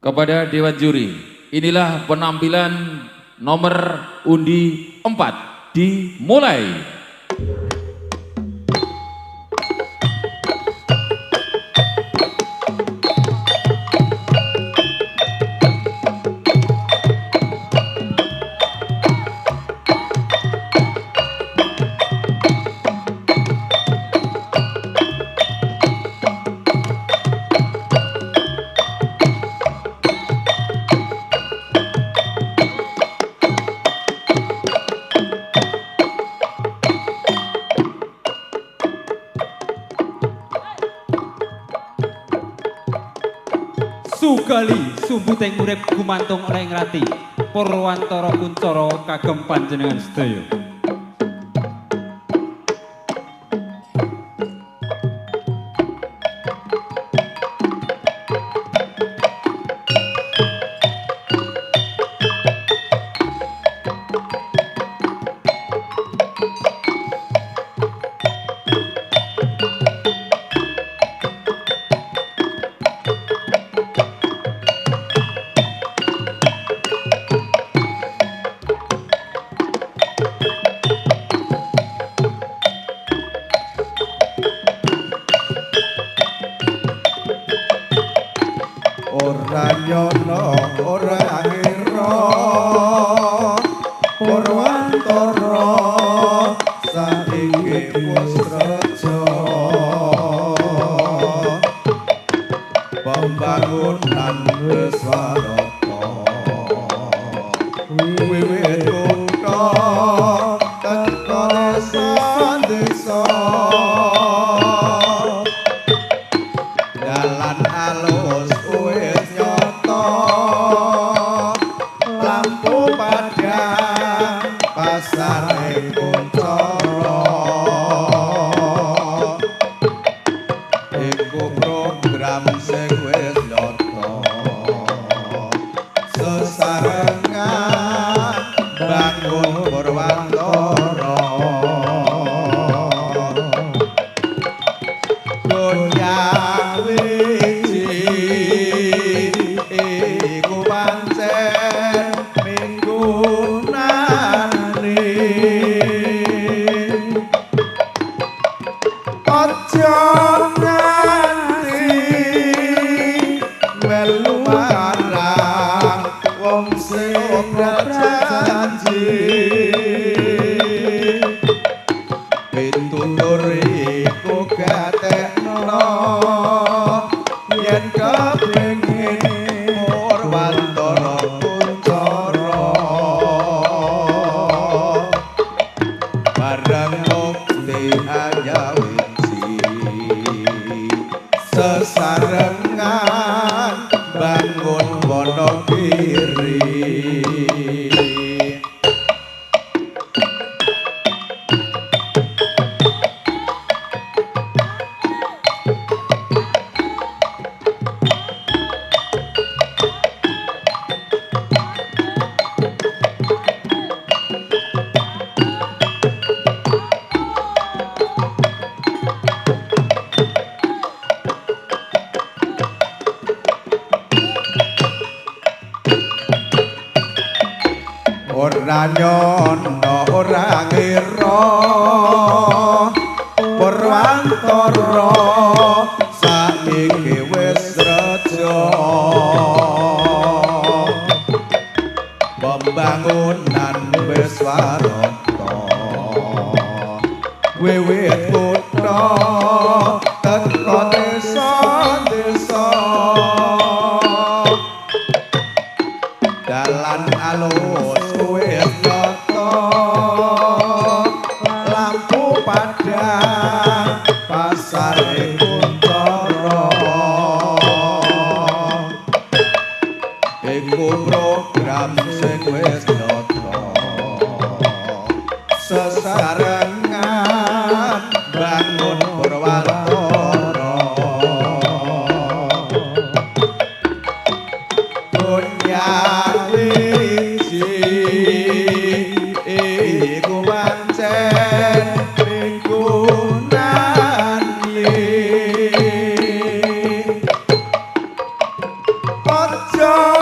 kepada Dewan Juri. Inilah penampilan nomor undi 4 dimulai. Sugali sumbuting urip gumantung ring rati Purwantara Kuncara kagem panjenengan sedaya. Ora nyono ora ngira Purwantara saiki wis reja pembangunan wis warata wiwit kutha teka desa dalan alus wis nyata lampu padhang pasare Kuncara iku program sing wis nyata sesarengan bangun Purwantara iku pancen minggunane aja nganti melu marang wong sing janji pitutur iku gatekno yen kepengin Purwantara Kuncara bareng mukti anyawiji sesarengan bangun Wonogiri. Ora nyono ora ngira Purwantara saiki wis reja pembangunan wis warata wiwit kutha teka desa dalan alus wis nyata lampu padhang pasare Kuncara iku program sing wis nyata sesarengan bangun Purwantara iku pancen minggunane aja Yo